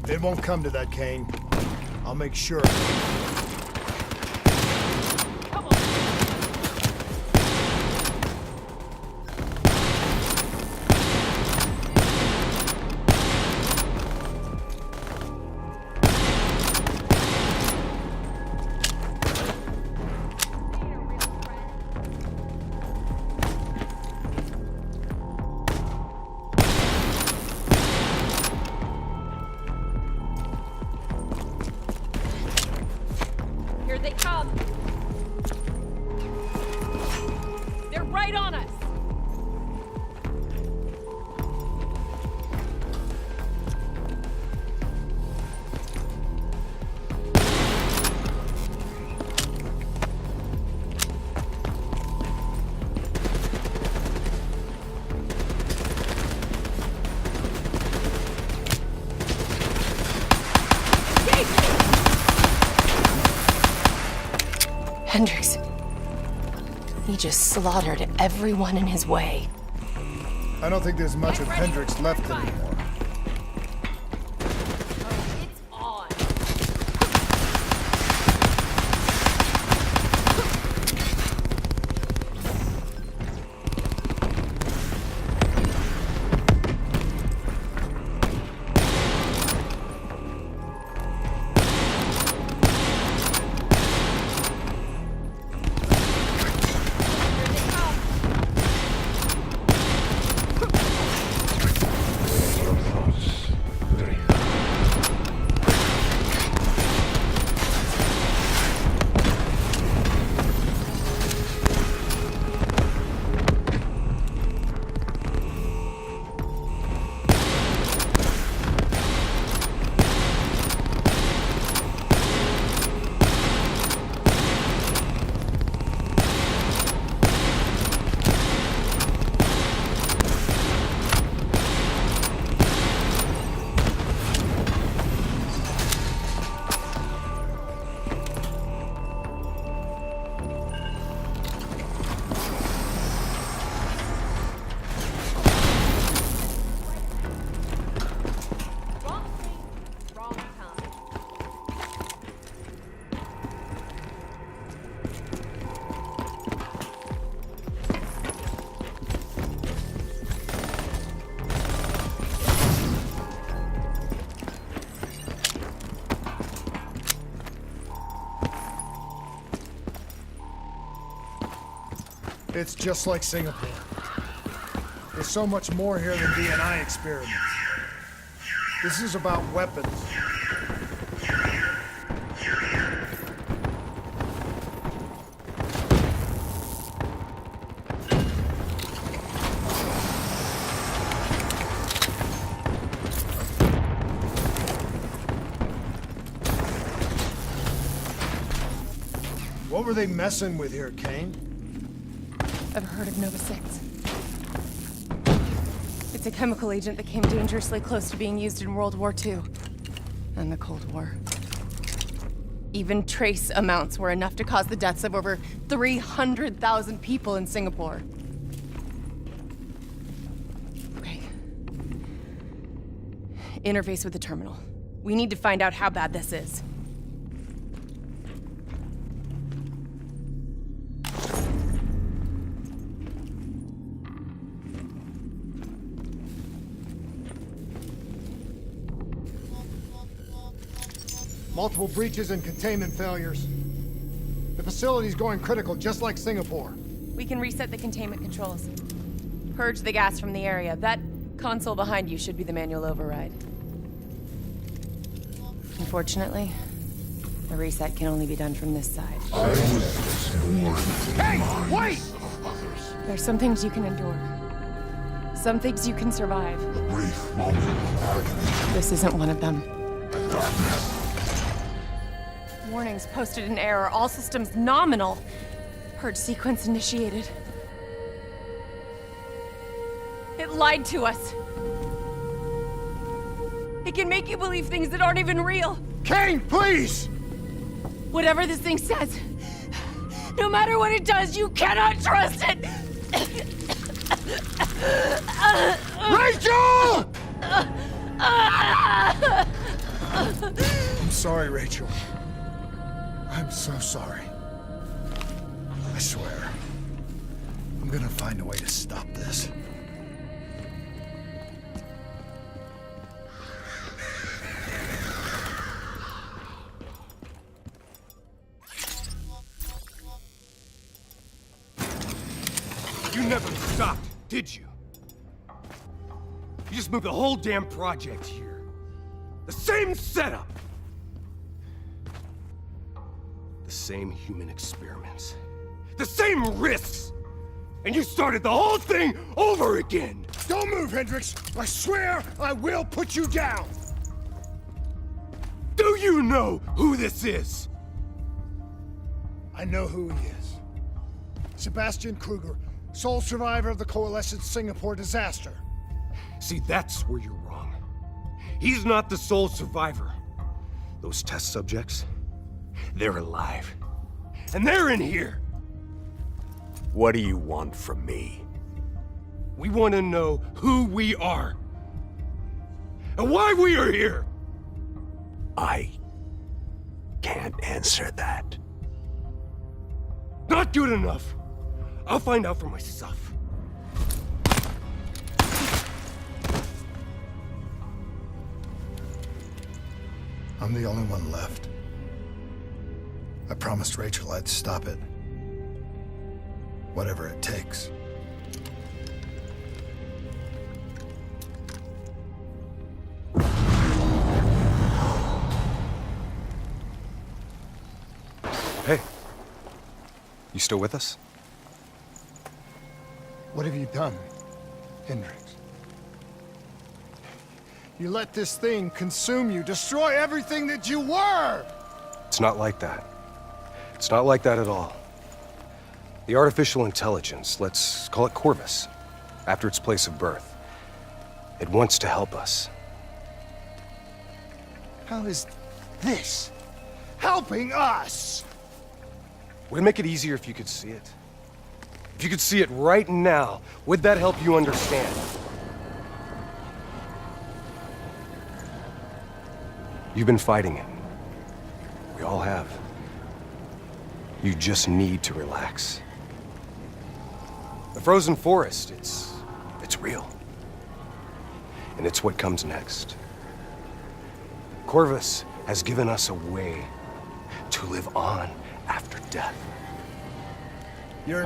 It won't come to that, Kane. I'll make sure. Come on. Here they come! They're right on us! Hendricks. He just slaughtered everyone in his way. I don't think there's much of Hendricks left anymore. It's on! It's just like Singapore. There's so much more here than DNI experiments. This is about weapons. What were they messing with here, Kane? Ever heard of Nova 6? It's a chemical agent that came dangerously close to being used in World War II and the Cold War. Even trace amounts were enough to cause the deaths of over 300,000 people in Singapore. Okay. Interface with the terminal. We need to find out how bad this is. Multiple breaches and containment failures. The facility's going critical, just like Singapore. We can reset the containment controls. Purge the gas from the area. That console behind you should be the manual override. Unfortunately, the reset can only be done from this side. Hey, wait! There's some things you can endure. Some things you can survive. This isn't one of them. Warnings posted in error. All systems nominal. Purge sequence initiated. It lied to us. It can make you believe things that aren't even real. Kane, please! Whatever this thing says, no matter what it does, you cannot trust it! Rachel! sorry, Rachel. I'm so sorry. I swear. I'm gonna find a way to stop this. You never stopped, did you? You just moved the whole damn project here. The same setup! The same human experiments. The same risks! And you started the whole thing over again! Don't move, Hendricks! I swear I will put you down! Do you know who this is? I know who he is. Sebastian Kruger, sole survivor of the Coalescence Singapore disaster. See, that's where you're wrong. He's not the sole survivor. Those test subjects, they're alive. And they're in here! What do you want from me? We want to know who we are. And why we are here! I can't answer that. Not good enough! I'll find out for myself. I'm the only one left. I promised Rachel I'd stop it. Whatever it takes. Hey. You still with us? What have you done, Hendricks? You let this thing consume you, destroy everything that you were! It's not like that. It's not like that at all. The artificial intelligence, let's call it Corvus, after its place of birth. It wants to help us. How is this helping us? Would it make it easier if you could see it? If you could see it right now, would that help you understand? You've been fighting it. We all have. You just need to relax. The frozen forest, it's real. And it's what comes next. Corvus has given us a way to live on after death. You're...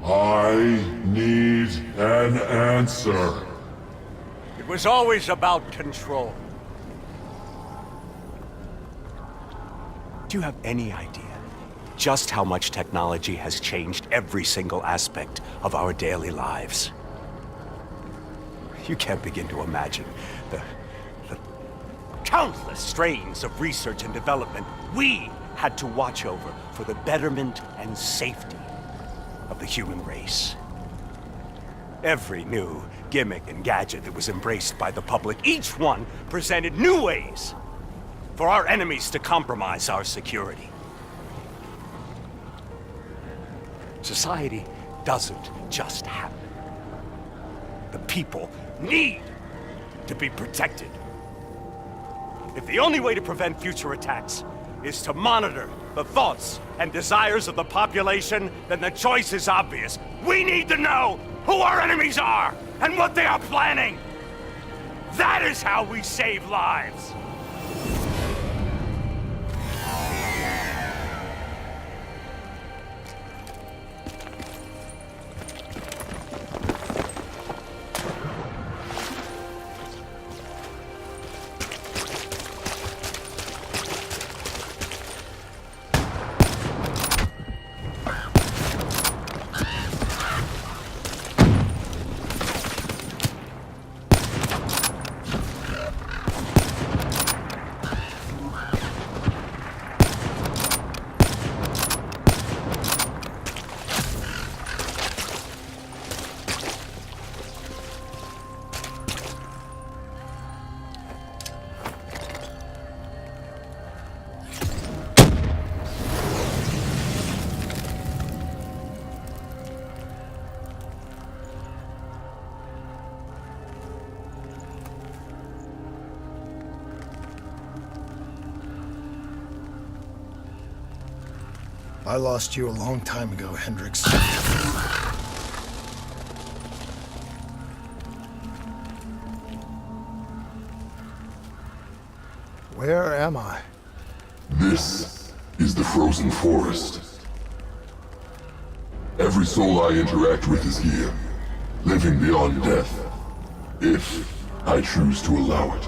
I need an answer. It was always about control. Do you have any idea just how much technology has changed every single aspect of our daily lives? You can't begin to imagine the countless strains of research and development we had to watch over for the betterment and safety of the human race. Every new gimmick and gadget that was embraced by the public, each one presented new ways for our enemies to compromise our security. Society doesn't just happen. The people need to be protected. If the only way to prevent future attacks is to monitor the thoughts and desires of the population, then the choice is obvious. We need to know who our enemies are and what they are planning. That is how we save lives. I lost you a long time ago, Hendrix. Where am I? This is the frozen forest. Every soul I interact with is here, living beyond death, if I choose to allow it.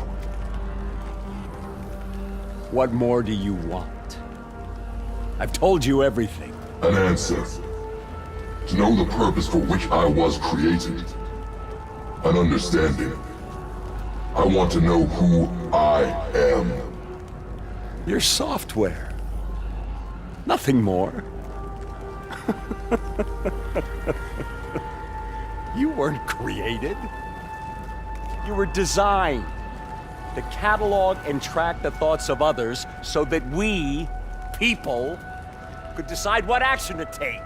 What more do you want? I've told you everything. An answer. To know the purpose for which I was created. An understanding. I want to know who I am. Your software. Nothing more. You weren't created. You were designed to catalog and track the thoughts of others so that we, people, could decide what action to take.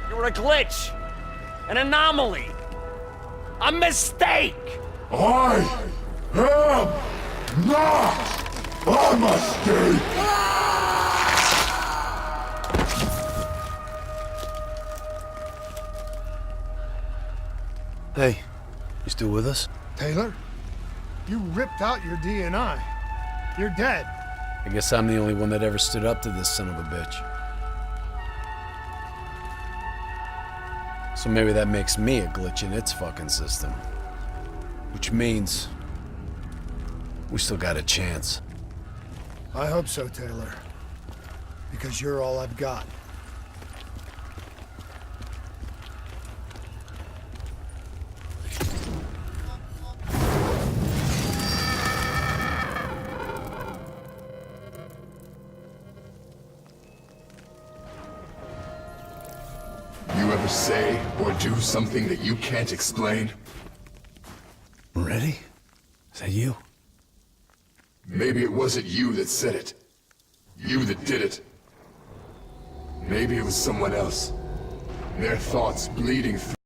You were a glitch, an anomaly, a mistake. I am not a mistake! Hey, you still with us? Taylor? You ripped out your DNI. You're dead. I guess I'm the only one that ever stood up to this son of a bitch. So maybe that makes me a glitch in its fucking system. Which means we still got a chance. I hope so, Taylor. Because you're all I've got. You ever say or do something that you can't explain? Ready? Is that you? Maybe it wasn't you that said it. You that did it. Maybe it was someone else. Their thoughts bleeding through.